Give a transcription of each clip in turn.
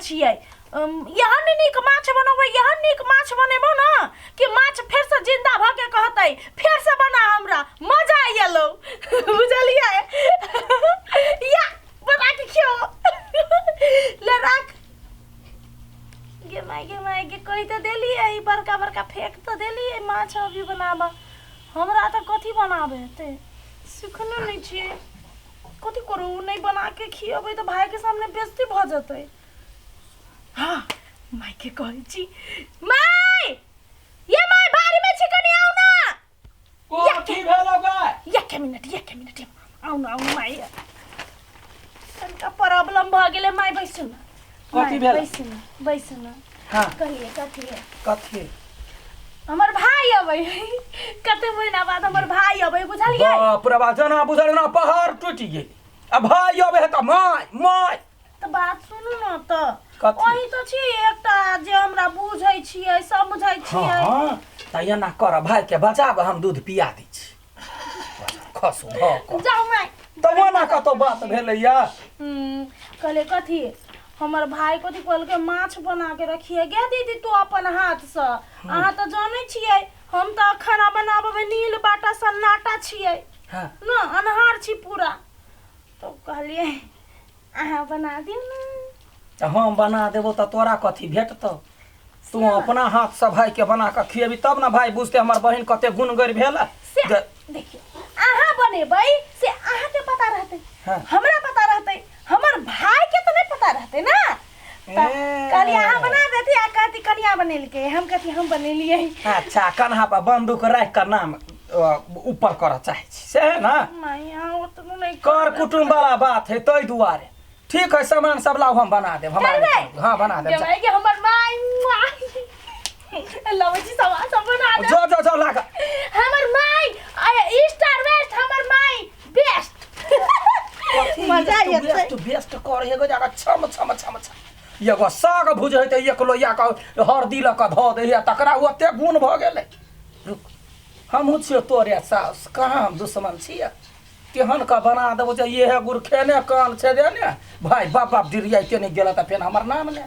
छियै यहाँ नीक माछ बनबै यहाँ नीक माछ बनेबो ना कि माछ फेर से जिंदा भ के कहतै फेर से बना हमरा मजा आइलो बुझलियै या बना के खियो ले राख गे माय के कहि त देलियै बड़का बड़का फेंक त देलियै माछ अभी बनाबा हमरा त कथी बनाबे ते सिखने नहीं छियै कथी करू नहीं बना के खियबै त भाई के सामने बेइज्जती भ जतै हाँ माय के कहै छी माय ये माय बारी में चिकन आउ ना कथी भेलो गै एक मिनट आउ ना माय तनका प्रॉब्लम भ गेले माय बैसु ना कथी भेल बैसु ना हां कहिए कथी हमर भाई अबै कते महीना बाद हमर भाई अबै बुझलियै बाप रे बा जना बुझल ना पहाड़ टूट गेल आ भाई अबै त माय त बात सुनु न त ओही त छी एकटा जे हमरा बुझै छियै समझै छियै हां त एना कर भाई के बचाब हम दूध पिया दै छी खसु भ जाऊ माय त ओना कतो बात भेलैया कहले कथी हमर भाई कथी कहल के माछ बना के रखिए गे दीदी तू अपन हाथ से अहाँ त जानै छियै हम त खाना बनाबे में नील बाटा सन्नाटा छियै न अनहार छी पूरा तो कहलिए अहाँ बना दियौ न त हम बना देबो त तोरा कथी भेटतो तू अपना हाथ से भाई के बना के खिएबी तब ना भाई बुझते हमर बहिन कते गुणगर भेल देखिए अहाँ बनेबै से अहाँ के पता रहतै हमरा पता रहतै हमर भाई के तो नहीं पता रहते ना कहली अहाँ बना देती आ कहती कनिया बनेल के हम कहती हम बनेलिए अच्छा कन्हा पर बंदूक रख कर नाम ऊपर कर चाहे से है ना माया वो तो नहीं कर कुटुंब वाला बात है तई दुआरे ठीक है सामान सब लाओ हम बना देब हमारे हां बना देब के हमर माई लव जी सामान सब बना दे जो लागा हमर माई स्टार वेस्ट हमर माई बेस्ट मजा आइए बेस्ट कर एगो जगह छम एगो साग भुज है त एक लोया का हरदी ल का ध दे तकरा ओते गुण भ गेलै रुक हमहु छियो तोरे सास कहां हम दुश्मन छियै केहन का बना देबो जे ये है गुड़ खेने कान छे दे ने भाई बाप दिरिया के नहीं गेला त फेन हमर नाम ने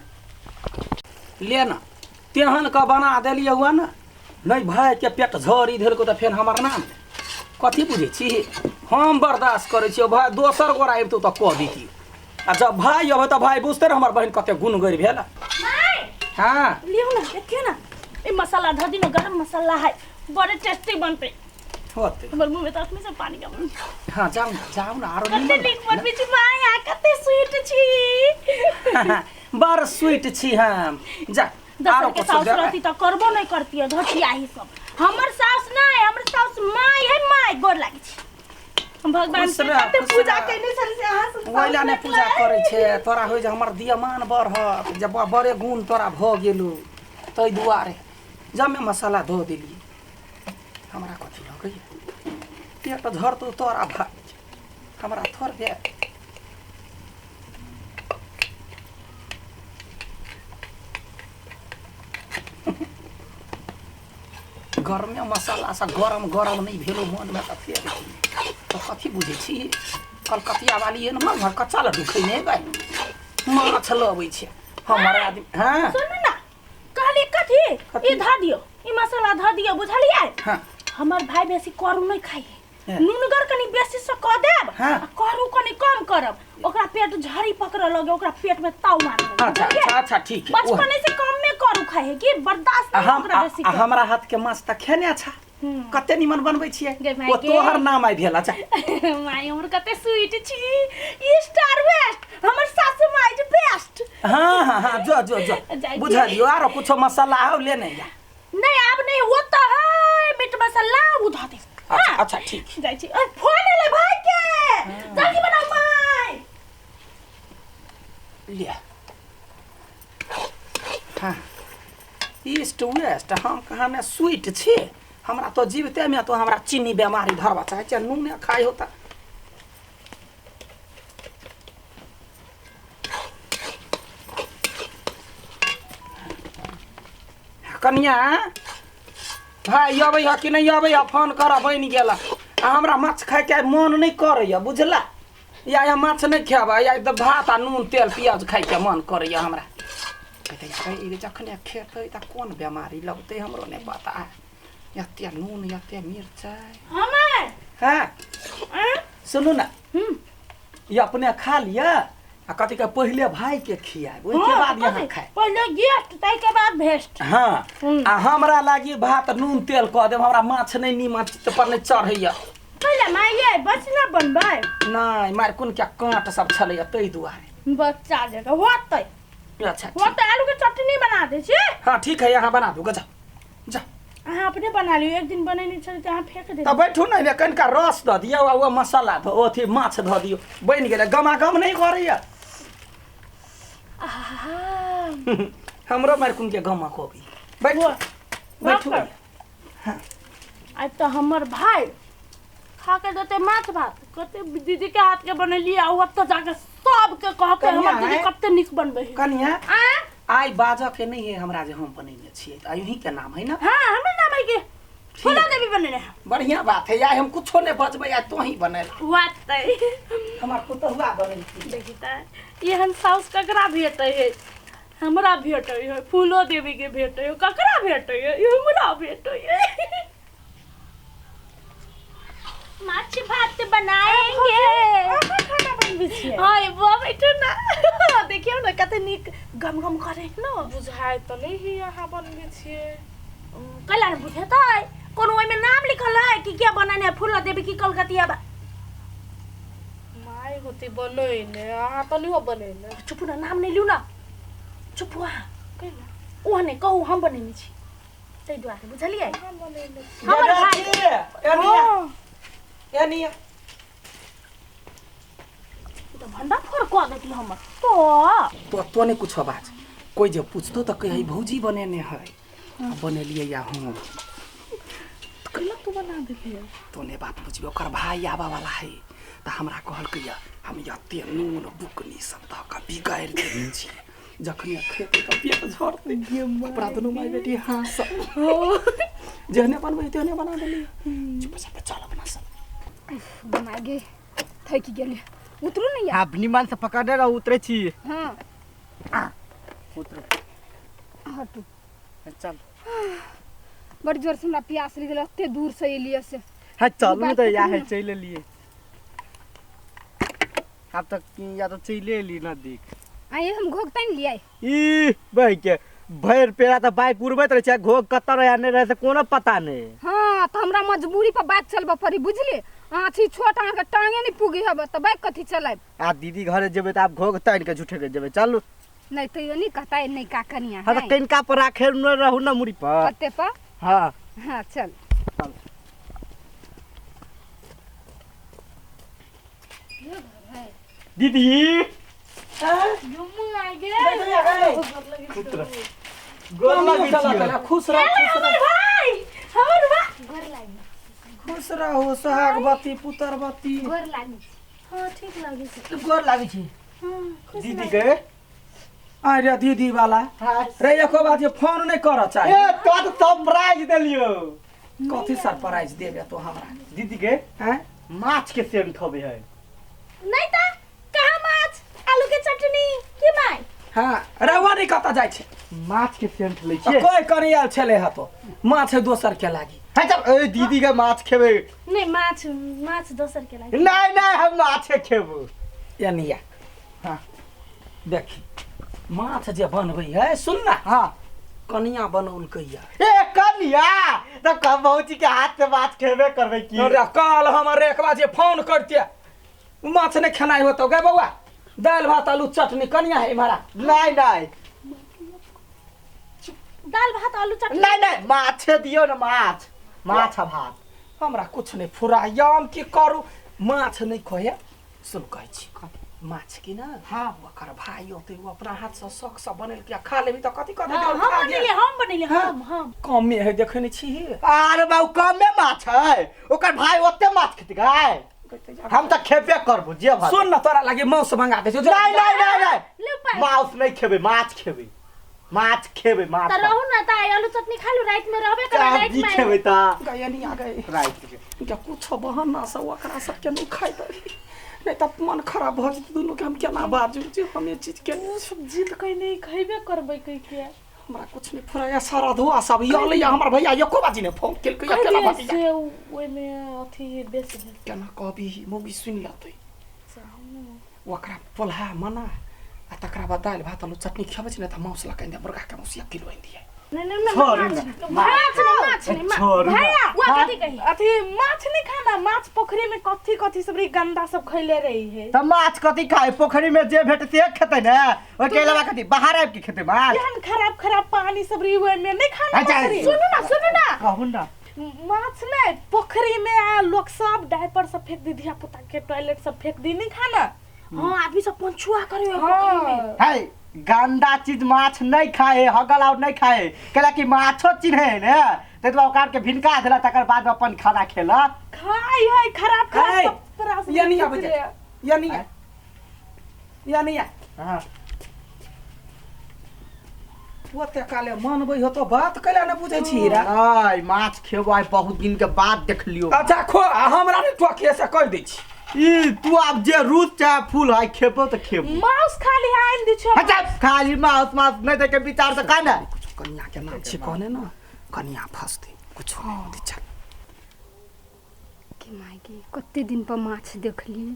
ले ना तेहन का बना देलिए हुआ ना नहीं भाई के पेट झड़ी धेल को त फेन हमर नाम कथी बुझे छी हम बर्दाश्त करे छी भाई दोसर गोरा आइब त कह दीती आ जब भाई अब त भाई बुझते हमर बहन कते गुणगर भेल हां लियो ना देखिए ना ए मसाला ध दिनो गरम मसाला है बड़े टेस्टी बनते होते हमर मुंह में त से पानी का हां जाऊ ना आरो कते नीक बनबी छी माया कते स्वीट छी बड़ स्वीट छी हम जा आरो के सास रहती त करबो नहीं करती धठिया ही सब हमर सास नहीं हमर सास माई है माई गोर लागी छी हम भगवान से कते पूजा कैने छल से अहाँ सब ओइला ने पूजा करे छे तोरा होय जे हमर दियमान बढ़ जब बड़े गुण तोरा भ गेलु तई दुआरे जब में मसाला धो देली हमरा कथी लगै पेट झड़ तो तोरा भाई हमरा थोर दे गरम मसाला सा गरम नहीं भेलो मन में त फेर तो कथी बुझे छी कलकतिया वाली है ना घर कच्चा लड्डू खैने गई माछ लबै छे हमर आदमी हां सुन ना कहली कथी ई धा दियो ई मसाला धा दियो बुझलियै हां हमर भाई बेसी करू नहीं खाई नुनगर कनी बेसी से क देब करू कनी कम करब ओकरा पेट झड़ी पकड़ लगे ओकरा पेट में ताव मार अच्छा ठीक है बचपन से कम में करू खाए है कि बर्दाश्त नहीं ओकरा बेसी हमरा हाथ के माछ त खेने अच्छा कते निमन बनबै छियै ओ तोहर नाम आइ भेल अच्छा माय हमर कते स्वीट छी ई स्टार वेस्ट हमर सासु माय जे बेस्ट हां जो बुझलियो आरो कुछ मसाला आउ लेने जा नहीं अब नहीं होता है मीट मसाला उधा दे अच्छा ठीक जाई छी फोन ले भाई के जल्दी बनाओ माय ले हां ईस्ट वेस्ट हम कहां में स्वीट छी हमरा तो जीवते में तो हमरा चीनी बीमारी धरवा चाहे नून ने खाई होता कन्या भाई अबै ह कि नहीं अबै ह फोन कर बन गेला हमरा माछ खाए के मन नहीं करैया बुझला या माछ नहीं खाबा या भात आ नून तेल प्याज खाए के मन करैया हमरा ए जखने खेतै त कोन बीमारी लगतै हमरो नै पता है एते नून एते मिर्चाई हमें हाँ सुनू ना ये अपने खा लिया आ कथी के पहले भाई के खियाए ओइके बाद यहाँ खाए पहले गेस्ट तै के बाद भेस्ट हाँ आ हमरा लागी भात नून तेल क देब हमरा माछ नै नीमन पर नै चढ़ैया पहले माये बचना बनबै नै मार कोन के कांट सब छलैया तै दुआरे बच्चा जका होतै अच्छा होतै आलू के चटनी बना दे छी हाँ ठीक है यहाँ बना दूँ जा जा अहाँ अपने बना लियो एक दिन बनैनी छल त अहाँ फेंक दे तब बैठू नै ने कनिका रस द दियो आ ओ मसाला द ओथी माछ द दियो बनि गेलै गमागम नै करैया हमरो मार कुन के गमा कोबी बैठू बैठू आज तो हमर भाई खा के देते माछ भात कते दीदी के हाथ के बनैली आ ओ त जाके सब के कह के हमर दीदी कते निक बनबै है कनिया आई बाजा के नहीं है हमरा जे हम बनैने छियै त अहीं के नाम है ना हां हमर नाम है के फूला देवी बनैने बढ़िया बात है यार हम कुछो नै बचबै आ तो ही बनैल वातै हमर पुतहुआ बनैल देखि त एहन साउस ककरा भेटै है हमरा भेटै है फूलो देवी के भेटै है ककरा भेटै है हमरा भेटै है माछ भात बनाएंगे खाना बनबै छियै हां ये बुआ बैठो ना देखियो ना कते नीक गम गम करे न बुझाय त नै ही यहाँ बनबै छियै कला न बुझेतै कोनो ओइ में नाम लिखल है कि के बनाने फूल देवी की कलकतिया बा माय होती बनैने अहाँ त नै हो बनैने चुप न नाम नै लिउ न चुप हुआ कैला ओ नै कहू हम बनैने छी तै दुआरे बुझलियै हम बनैने छी हमर भाई यानी तो भंडा फोड़ क देती हमर तो नहीं कुछ बात कोई जब पूछतो तो कही भौजी बनेने है बनेलिए या हम कला तो बना देलिए तो ने बात बुझबे ओकर भाई आबा वाला है त हमरा कहल के हम यते नून बुकनी सब त का बिगाड़ देने छी जखनी खेते का पेट झड़ते अपना दोनों माई बेटी हां सब जहने बनबै तेने बना देली चुपचाप चल बना सब बना गे थकी गेले उतरू नहीं यार आप निमान से पकड़े रहो उतरे छी हां उतरो हटू चल बड़ी जोर से हमरा प्यास लग गेल ओते दूर से एलिए से हां चल न त या है चले लिए अब तक या तो चले ली न देख आए हम घोग तन लिए ई भाई के भैर पेड़ा त बाइक उड़बैत रहे छै घोग कत रहे नै रहे से कोनो पता नै हां त हमरा मजबूरी पर बाइक चलबा पड़ी बुझली आछी छोट आहा के टांगे नहीं पुगी हब त बाइक कथि चलाब आ दीदी घरे जेबे त आप घोग तान के झूठे के जेबे चल नहीं तो यो नहीं कहता नहीं का कनिया हां त कनका पर राखे न रहू न मुड़ी पर पत्ते पर हां हां चल चल दीदी जुम्मू आ गए गोर लगी छी खुश रह भाई हमर भाई गोर लागी खुश रहो सोहागवती पुत्रवती गोर लागी हां ठीक लागे छै गोर लागी छी हां दीदी के अरे दीदी वाला रे एको बात ये फोन नहीं कर चाहिए ए तो सरप्राइज देलियो कथी सरप्राइज देबे तो हमरा दीदी के हैं माछ के सेंट होबे है नहीं त कहां माछ आलू के चटनी की माय हां रवा नहीं कता जाय छे माछ के सेंट ले छी कोई करियल छले ह तो माछ दोसर के लागी है तब ए दीदी के माछ खेबे नहीं माछ दोसर के लागे नहीं नहीं हम माछ खेबो यानिया हां देखी माछ जे बनबै है सुन ना हां कनिया बनौल कहिया ए कनिया त कब भौजी के हाथ से माछ खेबे करबे की अरे काल हमर एक बार जे फोन करते माछ नहीं खानाई होतो गे बौआ दाल भात आलू चटनी कनिया है हमारा नहीं नहीं दाल भात आलू चटनी नहीं नहीं माछ दियो ना माछ माछ भात हमरा कुछ नहीं फुरायाम की करू माछ नहीं खोया सुन कहै छी माछ की ना हां ओकर भाई होते वो अपना हाथ से शौक से बनल के खा लेबी त कथि कर हम बनेले हम कमे है देखै नहीं छी अरे बाऊ कमे माछ है ओकर भाई ओते माछ खेते गाय हम त खेबे करबो जे भात सुन ना तोरा लागी मांस मंगा दे नहीं नहीं नहीं ले नहीं पाई मांस नहीं खेबे माछ खेबे माछ त रहू ना त आलू चटनी खालू रात में रहबे कर रात जी में खेबे ता गया नहीं आ गए राइट के क्या कुछ बहाना से ओकरा सब के नहीं खाई दे नहीं तो मन खराब भ जेतै दुनू के हम केना बाजू जे हम ये चीज के तू सब जिद कहीं नहीं खइबे करबै कह के हमरा कुछ नहीं फुराया सारा धुआ सब याले हमर भैया एको बाजी ने फोन केल के केना बाजी से ओइ में अथी बेच दे केना कहबी मौगी सुन लेतै ओकरा पोल्हा मना आ तकरा बाद दाल भात आलू चटनी खबै छै ने त मौसला कहि दे मुर्गा के मौसिया किलो आनि दिए नहीं छोड़ माछ छोड़ भैया वो कथी कही अथी माछ नहीं खाना माछ पोखरी में कथी सब गंदा सब खइले रही है त माछ कथी खाए पोखरी में जे भेटते खेतै ने ओइ के अलावा कथी बाहर आबि के खेतै माछ केहन खराब पानी सब रही हुए में नहीं खाना अच्छा, पोखरी। सुनो ना कहू ना माछ नहीं पोखरी में लोग सब डायपर सब फेंक दी धिया पुता के टॉयलेट सब फेंक दी नहीं खाना हाँ आदमी सब पंचुआ करे पोखरी में है गंदा चीज माछ नहीं खाए हगल और नहीं खाए कैला कि माछो चिन्हे ने ते तो ओकार के भिनका देला तकर बाद अपन खाना खेला खाई है खराब है, सब परास या नहीं आबै या नहीं हां ओते काले मानबै हो तो बात कैला न बुझै छी रा आय माछ खेबै बहुत दिन के बाद देखलियो अच्छा खो हमरा ने टोके से कह दै छी ई तू अब जे रूस चाहे फूल है खेबो त खेबो माउस खाली आइन दी छो अच्छा खाली माछ माछ नहीं देखे विचार त काने कन्या के नाम छी कहने न कन्या फसते कुछ नहीं दी छल कि मायके कते दिन पर माछ देखली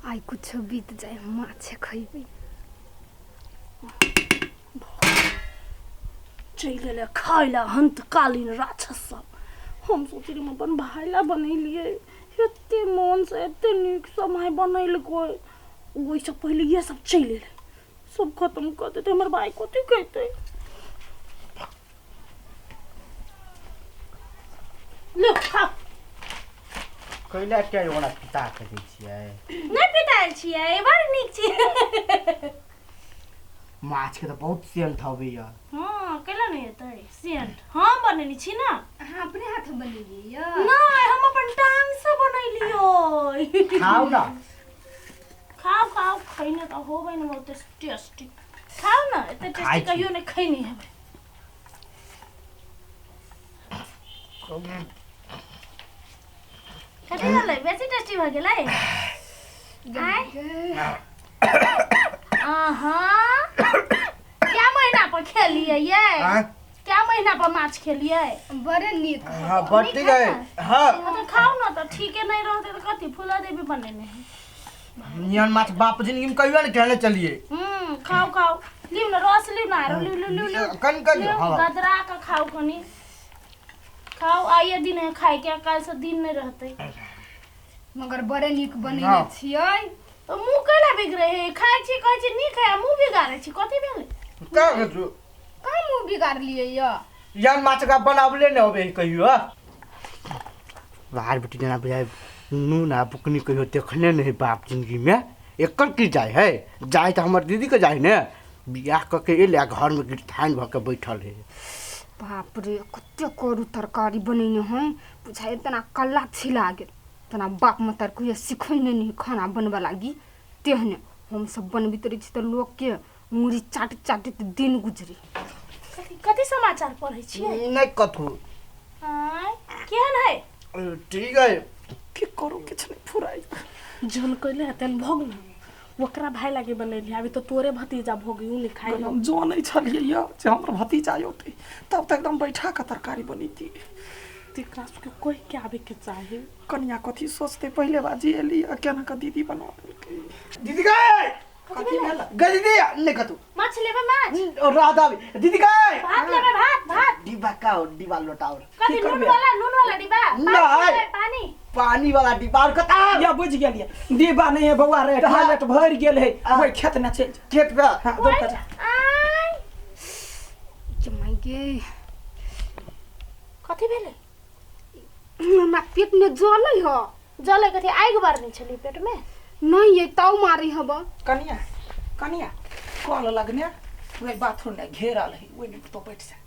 आई कुछ बीत जाए माछ खइबे चल गेले खाइला हंत कालीन राक्षस सब हम सोचली हम अपन भाईला बनैलिए एते मन से एते नीक समय बनैल कोई ओइ से पहले ये सब चल ले सब खत्म कर देते हमर भाई कथि कहते लो खा कैला के ओना पिता के दै छियै नहीं पिताल छियै बड़ नीक छियै माछ के त बहुत सेंट हवे यार हां केला नहीं हेतै सेंट हम बनेली छी ना अहाँ अपने हाथ बनेलिए या नहीं हम अपन टांग से बनैलियो खाऊ ना खाओ खैने त होबै न बहुत टेस्टी खाओ न एते टेस्टी कहियो नहीं खैनी है कथि भेलै बेसी टेस्टी भ गेलै क्या महीना पर खेलिए ये क्या महीना पर माछ खेलिए बड़े नीक हां बट्टी गए हां तो खाओ न त ठीके नहीं रहते तो कथि फुला देवी बनेने है नियन माछ बाप जिंदगी में कहियो नहीं कहले चलिए खाओ लिउ न रस लिउ न लिउ कन हां गदरा का खाओ कनी खाओ आइए दिन है खाए के काल से दिन नहीं रहते मगर बड़े नीक बनेने छियै तो मुंह कैला बिगड़े है खाए छी कहै छी नीक है मुंह बिगाड़े छी कथि भेलै का करू का मुंह बिगाड़ लिए या यान माछ का बनावले न होबे कहियो बाहर बेटी जना बुझाय नूना बुकनी कहियो देखने नहीं बाप जिंदगी में एकर की जाय है जाय त हमर दीदी के जाय ने बियाह क के एले घर में गिरथान भ के बैठल है बाप रे कते करू तरकारी बनेने हैं बुझाय तना कल्ला छिला गेल तना बाप मतार को सिखैने नहीं खाना बनबा लागी तेहने हम सब बनबित रही छी त लोग के मुड़ी चाट चाट दिन गुजरी कथि समाचार पढ़ै छी नहीं कथु हां केहन है ठीक है की करू किछ नहीं फुराई झोल कैले हतन भोग ओकरा भाई लागे बनैली अभी तो तोरे भतीजा भोगी उ खाइ हम जानै छलिए या जे हमर भतीजा होतै तब तक एकदम बैठा के तरकारी बनीती तेकरा के कोई के आवे के चाहे कन्या कथि सोचते पहले बाजी एली केना के दीदी बना देलकै दीदी गए कथि भेल गदीदी नहीं कथु माछ लेबे माछ राधा दीदी गए भात लेबे भात डिब्बा का डिब्बा लोटाओ कथि नून वाला डिब्बा नहीं। पानी पानी वाला डिब्बा और कता या बुझ गेलिए डिब्बा नहीं है बउआ रे टॉयलेट भर गेल है ओइ खेत न चल खेत पे हां दो कर आय जमाई गे कथि भेलै हमरा पेट में जलै ह जले कथि आगि बारने छली पेट में नहीं ये ताऊ मारी हब कन्या कॉल लगने वे बाथरूम में घेरल है ओइ में तो बैठ जा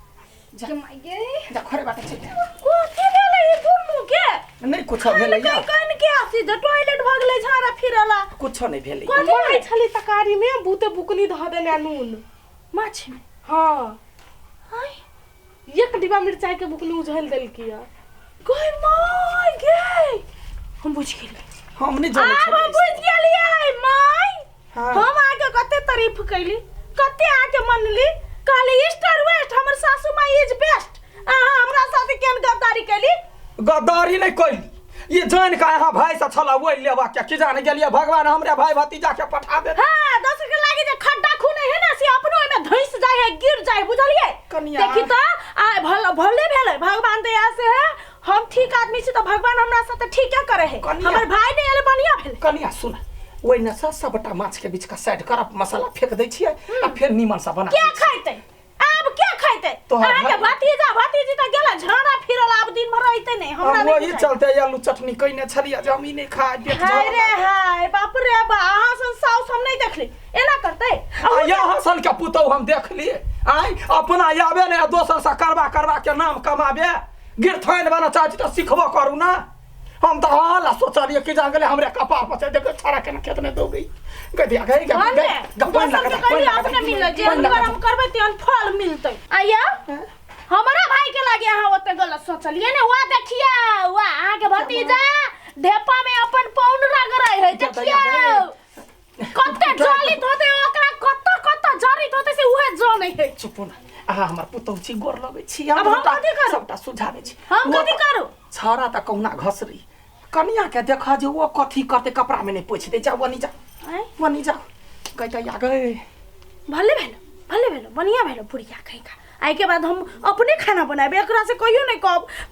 जमाई गे जा घरे बाटे चल कथि भेलै ई दुन्नु के नहीं कुछ भेलै या कन के आसी द टॉयलेट भ गेलै झाड़ा फिरला कुछ नहीं भेलै कथि आई छली तकारी में बूते बुकनी ध देने नून माछ में हां हाय एक डिब्बा मिर्चाई के बुकनी उझल देल किया गई माय गे हम बुझ गेली हम नहीं जानै हम बुझ गेलिए तारीफ कैली कते आके मनली कहली ईस्टर वेस्ट हमर सासू माई इज बेस्ट अहाँ हमरा साथे केन गद्दारी कैली गद्दारी नहीं कैली ये जान का यहाँ भाई से छला वो लेवा क्या कि जाने गेलिए भगवान हमरे भाई भतीजा के पठा दे हां दोसर के लागे जे खड्डा खूने है ना से अपनो में धइस जाय है गिर जाय बुझलिए कनिया। देखी तो आ भले भेले भगवान दया से है हम ठीक आदमी छी तो भगवान हमरा साथे ठीक है करे है कनिया। हमर भाई ने एले बढ़िया भेले कनिया सुन ओइ न सबटा माछ के बीच का साइड कर मसाला फेंक दै छियै आ फिर नीमन सा बना क्या खाइते अब क्या खाइते तोहर अहाँ के भाई- भतीजी तो गेला झाड़ा फिरल अब दिन भर रहते नहीं हमरा हम नहीं वही चलते आलू चटनी कइने छलिया जे हम ई नहीं खाए पेट हाय रे झरल हाय बाप रे बा अहाँ सन साउस हम नहीं देखली एना करते आ यहाँ सन के पुतौ हम देख लिए आई अपना आबे ने दोसर से करवा के नाम कमाबे गिरथाइन बना चाची तो सिखबो करू ना हम तो हाला सोचलिए कि जा गेले हमरे कपार पर देखो छाड़ा के खेत में दो गई गदिया गई भले गपन दोसर के कहली अपने मिल जे अनवर हम करबे तेन फल मिलते आया हमरा भाई के लागे अहाँ ओते गलत सोचलिए ने वा देखिए वा अहाँ के भतीजा ढेपा में अपन पौन रग रहे है देखिए कते जलित होते ओकरा कत जरित होते से उहे जो नहीं है चुप ना अहाँ हमर पुतौ छी गोर लगै छी अब हम कथी करू? सबटा सुझावे छी हम कथी करू छाड़ा त कौना घसरी कनिया के देखा जे वो कथी करते कपड़ा में नहीं पोछ दे जा वनी जा आय वनी जा कहता या गए भले भेलो बढ़िया भेलो बुढ़िया कहीं का आई के बाद हम अपने खाना बनाबे एकरा से कहियो नहीं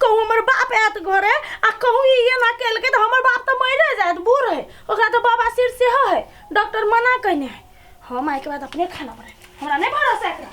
कहू हमर बाप आत घरे आ कहू ये ना केल के तो हमर बाप तो मरे जात बूढ़ है ओकरा तो बाबा सिर से है डॉक्टर मना कहने है हम आई के बाद अपने खाना बनाबे हमरा नहीं भरोसा एकरा